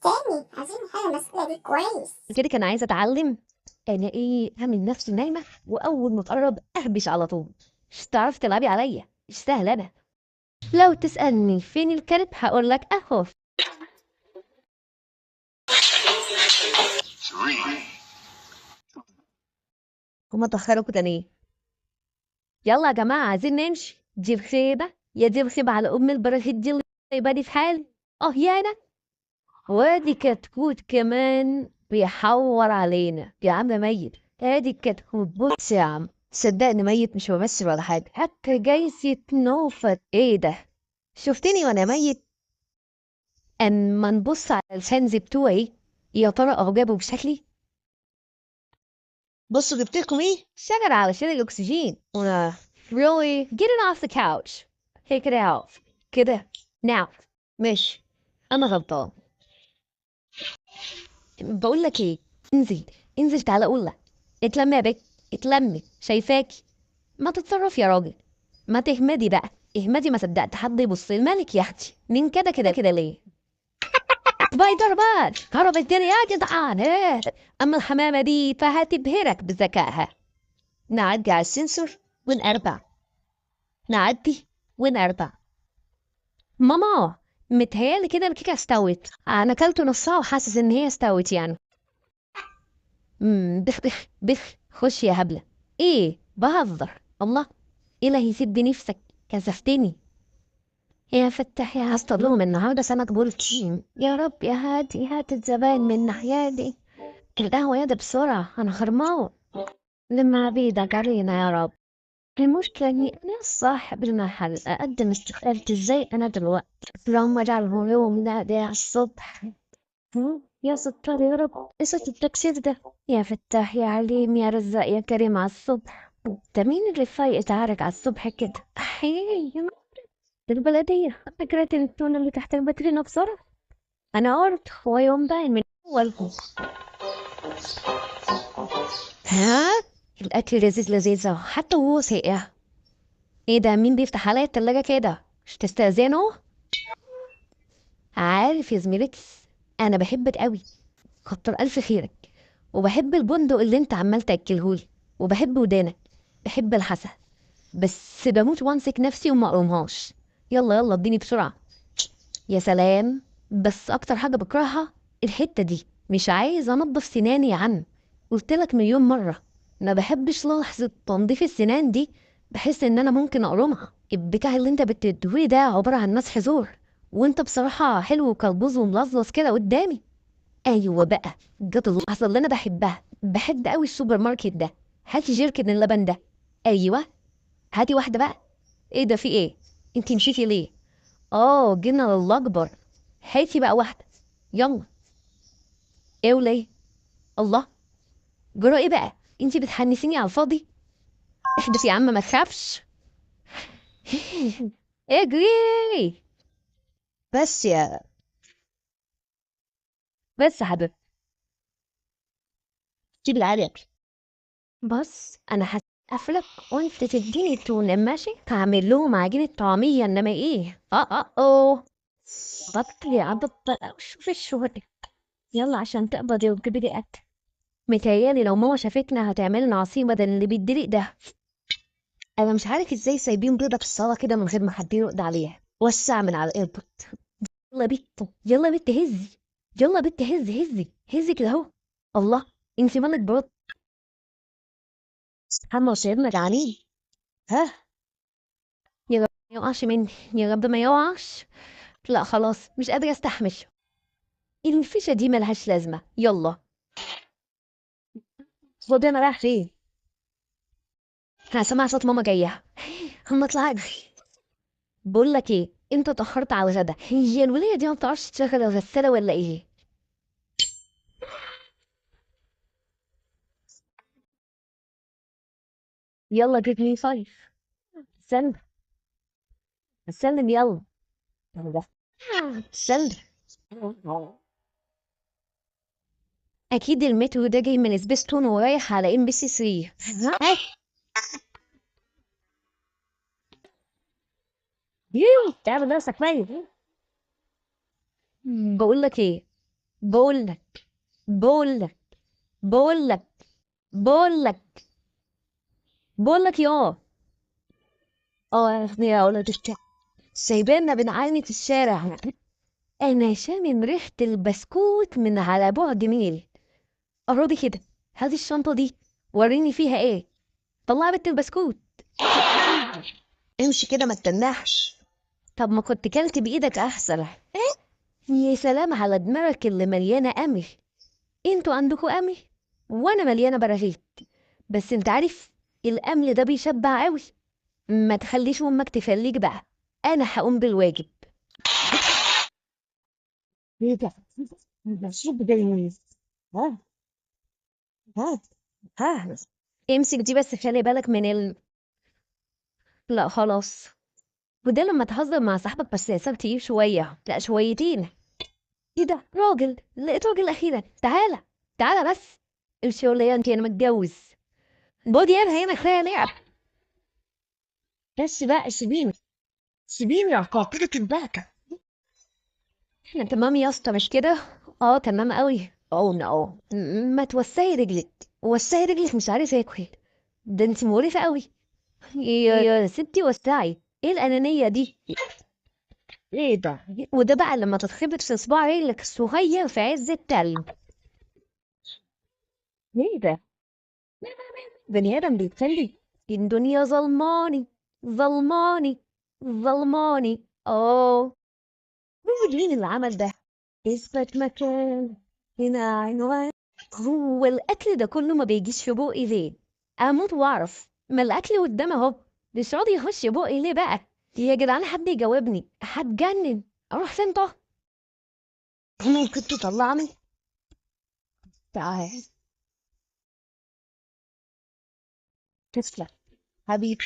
تاني عايزين نحل المسألة دي كويس. كده كان عايزة أتعلم أنا أعمل نفسي نايمة وأول ما تقرب أهبش على طول. مش تعرفي تلعبي عليا، مش سهل أنا. لو تسألني فين الكلب هقولك أهو. هما اتأخروا كده ليه؟ يلا يا جماعة عايزين نمشي. دي الخيبة يا دي الخيبة على أم البراهيد دي اللي يبقى في حالي. يا أنا وادي كتكوت كمان بيحور علينا يا عم ميت. ادي الكتكوت بص يا عم، صدقني ميت مش بمثل ولا حاجة، حتى جايز يتنوفت. ايه ده؟ شفتني وانا ميت؟ اما نبص على الفانز بتوعي يا ترى اعجبوا بشكلي؟ بصوا جبت لكم ايه؟ شجرة علشان الاكسجين. وانا really getting off the couch. Take it out كده. now مش انا غلطان. بقول لك ايه، انزل انزل تعالى اقول لك. اتلمي يا بك، اتلمي شايفاكي. ما تتصرف يا راجل، ما تهمدي بقى، اهمدي. ما صدقت حد يبص الملك يا اختي. مين كده كده كده ليه؟ باي ضربات خرب الدنيا يا جدعان. اما الحمامه دي فهتبهرك بذكائها. نعدي على السنسور ونربع، نعدي ونربع. ماما متهيألي كده الكيكه استوت. انا اكلت نصها وحاسس ان هي استوت يعني. بخ بخ بخ. خش يا هبلة. ايه بهزر الله. ايه اللي هيسد نفسك؟ كسفتني يا فتح يا هصطدم النهارده سمك بولتين. يا رب يا هادي هات الزباين من ناحيتي. القهوة يا ده بسرعة أنا خرماوة. لما بيدك علينا يا رب. المشكلة إني أنا صاحب المحل أقدم استقالتي إزاي أنا دلوقتي؟ اللهم اجعله يوم نادي على الصبح. يا ستار يا رب قصة التكسير ده. يا فتاح يا عليم يا رزاق يا كريم على الصبح. ده مين اللي فايق تعارك على الصبح كده؟ أحيي يا البلدية. فكرة التونة اللي تحت الباترينا بسرعة. أنا قلت هو يوم باين من أول. ها الأكل لذيذ لذيذة حتى وهو ساقع. ايه ده؟ مين بيفتح عليا التلاجة كده؟ مش تستأذنوا؟ عارف يا زميلتي أنا بحبك قوي، كتر ألف خيرك. وبحب البندق اللي انت عمال تاكلهولي، وبحب ودانك، بحب الحسن. بس بموت وامسك نفسي وما اقومهاش. يلا يلا اديني بسرعه. يا سلام. بس اكتر حاجه بكرهها الحته دي. مش عايز انضف سناني يا عم. قلت لك مليون مره ما بحبش لحظه تنظيف السنان دي. بحس ان انا ممكن اقرمها. البتاع اللي انت بتدويه ده عباره عن مسح زور. وانت بصراحه حلو وكلبوز وملظلظ كده قدامي. ايوه بقى جت اللحظه اللي انا بحبها. بحب قوي السوبر ماركت ده. هاتي جيركن اللبن ده. ايوه هاتي واحده بقى. ايه ده في ايه؟ انتي مشيتي ليه؟ جينا لله اكبر. هاتي بقى واحده. يلا. ايه وليه؟ الله. جرى ايه بقى؟ انتي بتحنسيني على الفاضي. احدث يا عم ما تخافش. اجري. بس يا بس يا حبيبتي سيب العرق. بص انا هسقفلك وانت تديني تونه ماشي. هعمل لهم عجينه طعميه انما ايه. بطل يا عبط بقى وشوف الشهرة. يلا عشان تقبضي وتجيبي لي اكل. متهيالي لو ماما شافتنا هتعملنا عصير بدل اللي بيدلق ده. انا مش عارف ازاي سايبين بيضه في الصاله كده من غير ما حد يرد عليها. وسع من على الايربورت. يلا بت يلا بت هزي. يلا بت هزي هزي هزي كده اهو. الله. انت مالك برد؟ محمد وسيدنا جعانين. ها. يا رب ما يقعش مني. يا رب ما يقعش. لا خلاص مش قادرة استحمل. الفيشة دي ملهاش لازمة. يلا. خد انا رايح فين؟ انا سامعة صوت ماما جاية. هم اطلع اجري. بقول لك ايه، انت اتأخرت على الغدا. هي الولية دي ما بتعرفش تشغل الغسالة ولا ايه؟ يلا جيب لي فايف. سلم سلم يلا. سلم. اكيد المترو ده جاي من سبيستون ورايح على ام بي سي 3. تعمل نفسك ميت. بقول لك ايه، بقولك بقولك بقولك بقولك بقولك يا ولد الكلب، سايبانا بنعاني في الشارع. انا شامم ريحة البسكوت من على بعد ميل. قربي كده، هاتي الشنطة دي، وريني فيها ايه. طلعي بنت البسكوت. امشي كده ما تتنحش. طب ما كنت كلت بايدك احسن. يا سلام على دماغك اللي مليانة قمح. انتوا عندكوا قمح وانا مليانة براغيث. بس انت عارف الأمل ده بيشبع قوي. ما تخليش امك تفليك بقى، انا هقوم بالواجب. ايه ده؟ الصوت جاي منين؟ ها ها ها، امسك دي بس خلي بالك لا خلاص. وده لما تهزر مع صاحبك بس يا سبتي شوية لا شويتين. ايه ده راجل، لقيت راجل اخيرا. تعالى تعالى بس. الشغلية انت انا متجوز. بودي انا هنا كفاية لعب. بس بقى سيبيني يا قاطرة البهجة. احنا تمام يا اسطى مش كده؟ اه تمام قوي. او نو، ما توسعي رجلك. وسعي رجلك مش عارفه اكل. ده انت مقرفه قوي. يا ستي وسعي، ايه الانانيه دي؟ ايه ده؟ وده بقى لما تتخبط في صباع رجلك الصغير في عز التلج. ايه ده؟ بني ادم بيتخلي. الدنيا ظلماني ظلماني ظلماني. اه، مين اللي عمل ده؟ اثبت مكان، هنا عنوان. هو الاكل ده كله ما بيجيش في بوقي ليه؟ اموت واعرف. ما الاكل قدامي اهو، مش راضي يخش بوقي ليه بقى؟ يا جدعان حد يجاوبني، هتجنن. اروح فين طه؟ ممكن تطلعني؟ تعال. تسلم حبيبي.